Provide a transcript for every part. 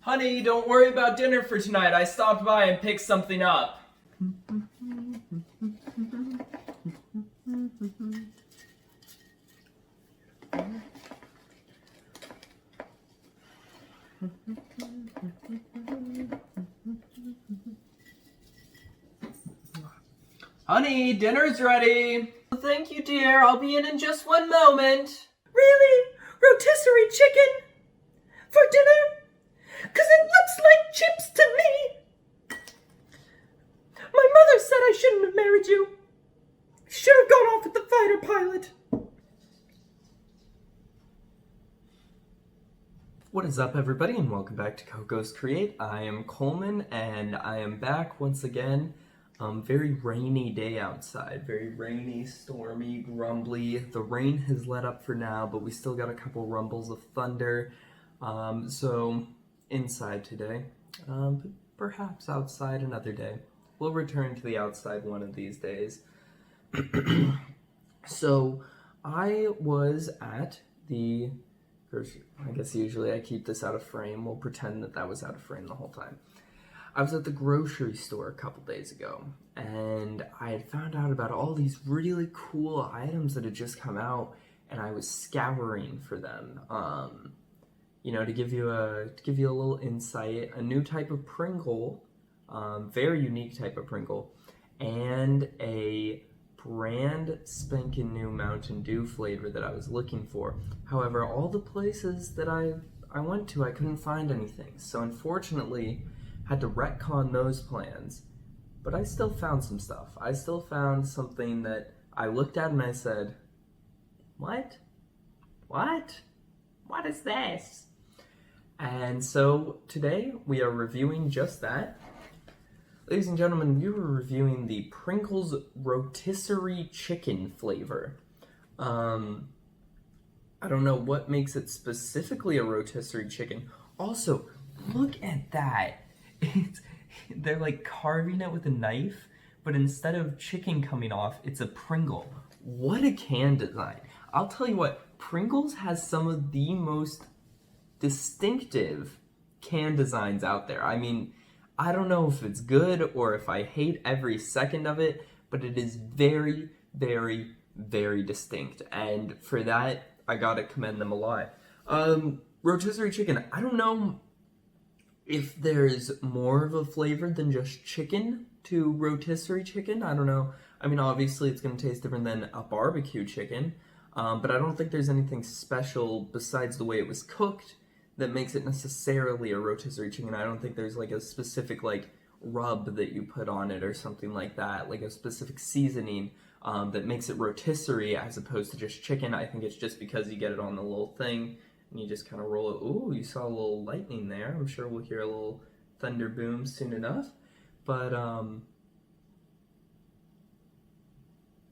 Honey, don't worry about dinner for tonight. I stopped by and picked something up. Honey, dinner's ready. Thank you, dear. I'll be in just one moment. Really? Rotisserie chicken? For dinner? 'Cause it looks like chips to me. My mother said I shouldn't have married you. Should have gone off with the fighter pilot. What is up, everybody, and welcome back to Coco's Create. I am Coleman, and I am back once again. Very rainy day outside. Very rainy, stormy, grumbly. The rain has let up for now, but we still got a couple rumbles of thunder. So inside today, but perhaps outside another day. We'll return to the outside one of these days. So I was at the grocery. I guess usually I keep this out of frame. We'll pretend that that was out of frame the whole time. I was at the grocery store a couple days ago, and I had found out about all these really cool items that had just come out, and I was scouring for them. To give you a little insight, a new type of Pringle, very unique type of Pringle, and a brand spanking new Mountain Dew flavor that I was looking for. However, all the places that I went to, I couldn't find anything. So unfortunately, had to retcon those plans. But I still found some stuff. I still found something that I looked at and I said, what? What? What is this? And so today we are reviewing just that. Ladies and gentlemen, we were reviewing the Pringles Rotisserie chicken flavor. I don't know what makes it specifically a rotisserie chicken. Also, look at that. They're like carving it with a knife, but instead of chicken coming off, it's a Pringle. What a can design. I'll tell you what, Pringles has some of the most distinctive can designs out there. I mean, I don't know if it's good or if I hate every second of it, but it is very, very, very distinct. And for that, I gotta commend them a lot. Rotisserie chicken, I don't know if there's more of a flavor than just chicken to rotisserie chicken. I don't know. I mean, obviously it's going to taste different than a barbecue chicken, but I don't think there's anything special besides the way it was cooked that makes it necessarily a rotisserie chicken. I don't think there's like a specific like rub that you put on it or something like that, like a specific seasoning that makes it rotisserie as opposed to just chicken. I think it's just because you get it on the little thing and you just kind of roll it. Ooh, you saw a little lightning there. I'm sure we'll hear a little thunder boom soon enough. But,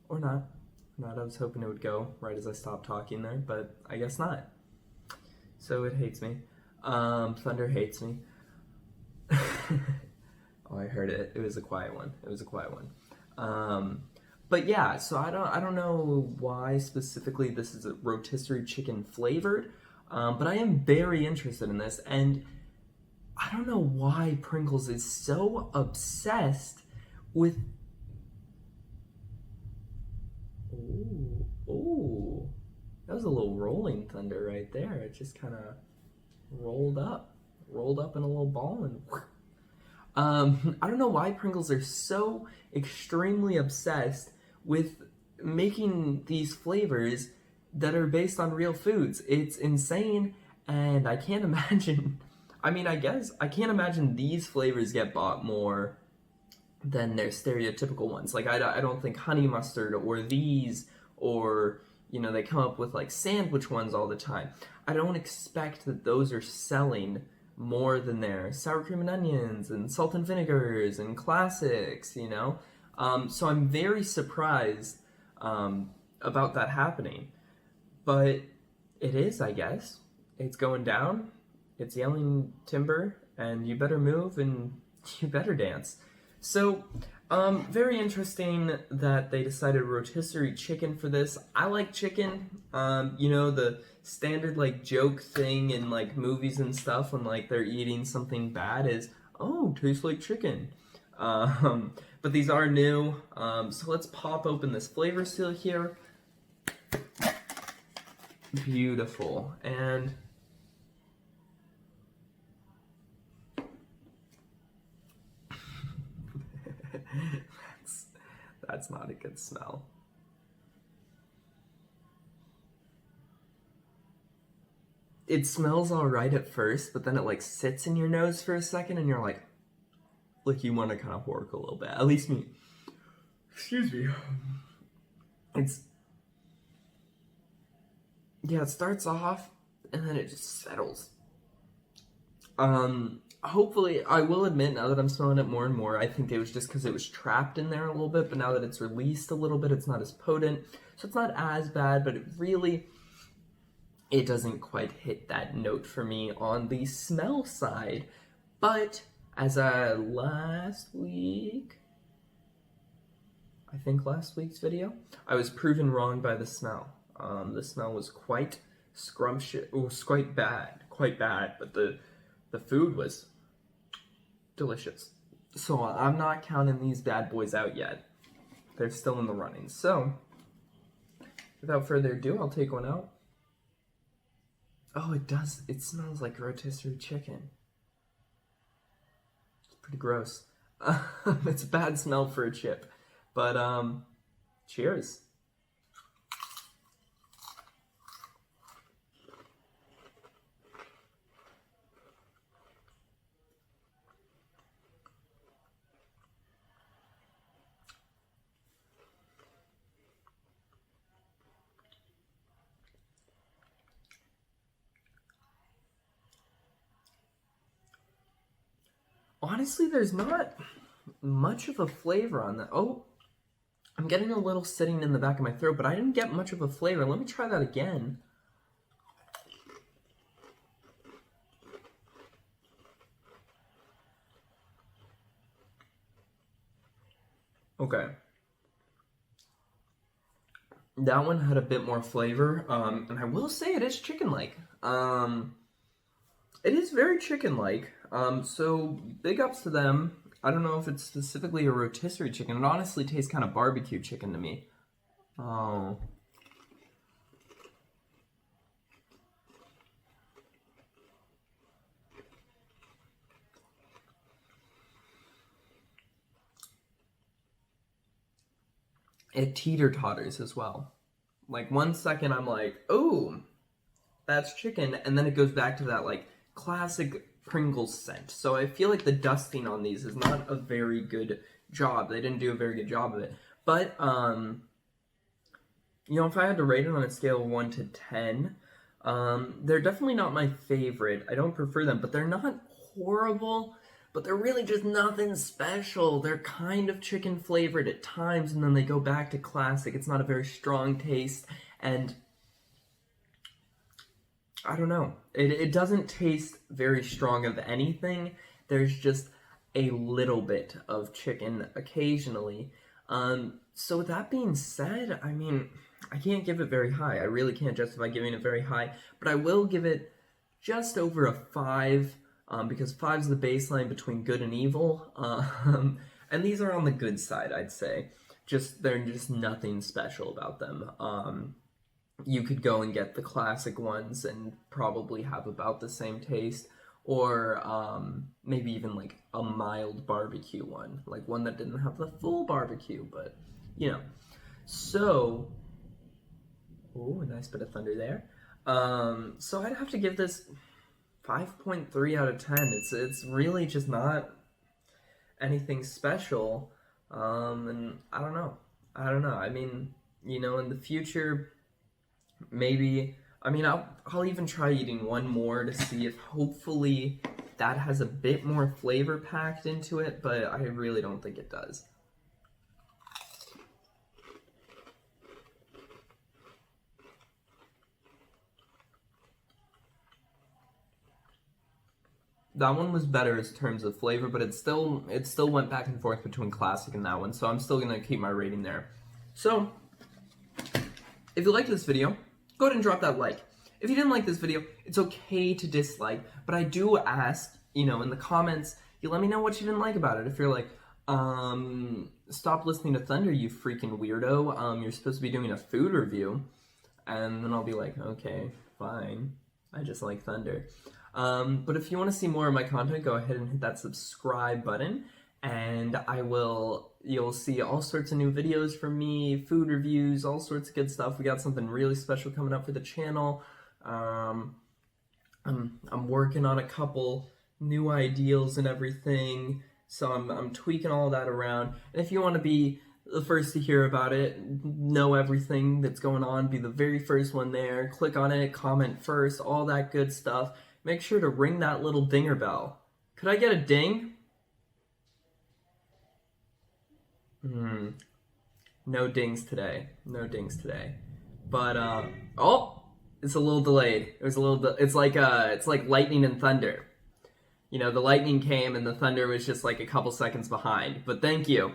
or not. Not, I was hoping it would go right as I stopped talking there, but I guess not. So it hates me. Thunder hates me. Oh, I heard it. It was a quiet one. It was a quiet one. But yeah, so I don't know why specifically this is a rotisserie chicken flavored. But I am very interested in this, and I don't know why Pringles is so obsessed with... Ooh, that was a little rolling thunder right there. It just kind of rolled up in a little ball, and I don't know why Pringles are so extremely obsessed with making these flavors that are based on real foods. It's insane, and I can't imagine, I mean, I guess, I can't imagine these flavors get bought more than their stereotypical ones. Like, I don't think honey mustard or these, or, they come up with, like, sandwich ones all the time. I don't expect that those are selling more than their sour cream and onions and salt and vinegars and classics, So I'm very surprised about that happening. But it is, I guess. It's going down. It's yelling timber, and you better move and you better dance. So, Very interesting that they decided rotisserie chicken for this. I like chicken. You know, the standard like joke thing in like movies and stuff when like they're eating something bad is, oh, tastes like chicken. But these are new. So let's pop open this flavor seal here. Beautiful. And that's not a good smell. It smells all right at first, but then it like sits in your nose for a second and you're like you want to kind of hork a little bit. At least me. Excuse me. Yeah, it starts off and then it just settles. Hopefully, I will admit, now that I'm smelling it more and more, I think it was just because it was trapped in there a little bit, but now that it's released a little bit, it's not as potent. So it's not as bad, but it doesn't quite hit that note for me on the smell side. But as last week's video, I was proven wrong by the smell. The smell was quite scrumptious. It was quite bad, but the food was delicious. So I'm not counting these bad boys out yet. They're still in the running. So without further ado, I'll take one out. Oh, it does. It smells like rotisserie chicken. It's pretty gross. It's a bad smell for a chip. But cheers. Honestly, there's not much of a flavor on that. Oh, I'm getting a little sitting in the back of my throat, but I didn't get much of a flavor. Let me try that again. Okay. That one had a bit more flavor, and I will say it is chicken-like. It is very chicken-like, so big ups to them. I don't know if it's specifically a rotisserie chicken. It honestly tastes kind of barbecue chicken to me. Oh. It teeter-totters as well. Like 1 second I'm like, oh, that's chicken, and then it goes back to that like classic Pringles scent. So I feel like the dusting on these is not a very good job. They didn't do a very good job of it. But you know, if I had to rate it on a scale of 1 to 10, they're definitely not my favorite. I don't prefer them, but they're not horrible. But they're really just nothing special. They're kind of chicken flavored at times, and then they go back to classic. It's not a very strong taste, and I don't know. It doesn't taste very strong of anything. There's just a little bit of chicken occasionally. So with that being said, I mean, I can't give it very high. I really can't justify giving it very high, but I will give it just over a 5. Because 5's the baseline between good and evil, and these are on the good side, I'd say. They're just nothing special about them. You could go and get the classic ones and probably have about the same taste, or maybe even like a mild barbecue one, like one that didn't have the full barbecue, but you know. So, ooh, a nice bit of thunder there. So I'd have to give this 5.3 out of 10. It's really just not anything special, and I don't know. I mean, you know, in the future, maybe. I mean, I'll even try eating one more to see if hopefully that has a bit more flavor packed into it, but I really don't think it does. That one was better in terms of flavor, but it still went back and forth between classic and that one, so I'm still gonna keep my rating there. So, if you liked this video, go ahead and drop that like. If you didn't like this video, it's okay to dislike, but I do ask, in the comments, you let me know what you didn't like about it. If you're like, stop listening to Thunder, you freaking weirdo, you're supposed to be doing a food review, and then I'll be like, okay, fine, I just like Thunder. But if you want to see more of my content, go ahead and hit that subscribe button, and you'll see all sorts of new videos from me, food reviews, all sorts of good stuff. We got something really special coming up for the channel. I'm working on a couple new ideals and everything, so I'm tweaking all that around. And if you want to be the first to hear about it, know everything that's going on, be the very first one there, click on it, comment first, all that good stuff. Make sure to ring that little dinger bell. Could I get a ding? No dings today. No dings today. But oh, it's a little delayed. It was a little. It's like lightning and thunder. The lightning came and the thunder was just like a couple seconds behind. But thank you.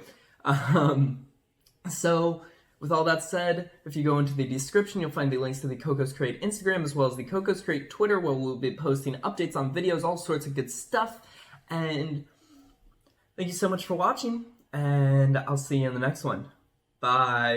So, with all that said, if you go into the description, you'll find the links to the Cocos Crate Instagram as well as the Cocos Crate Twitter, where we'll be posting updates on videos, all sorts of good stuff. And thank you so much for watching, and I'll see you in the next one. Bye.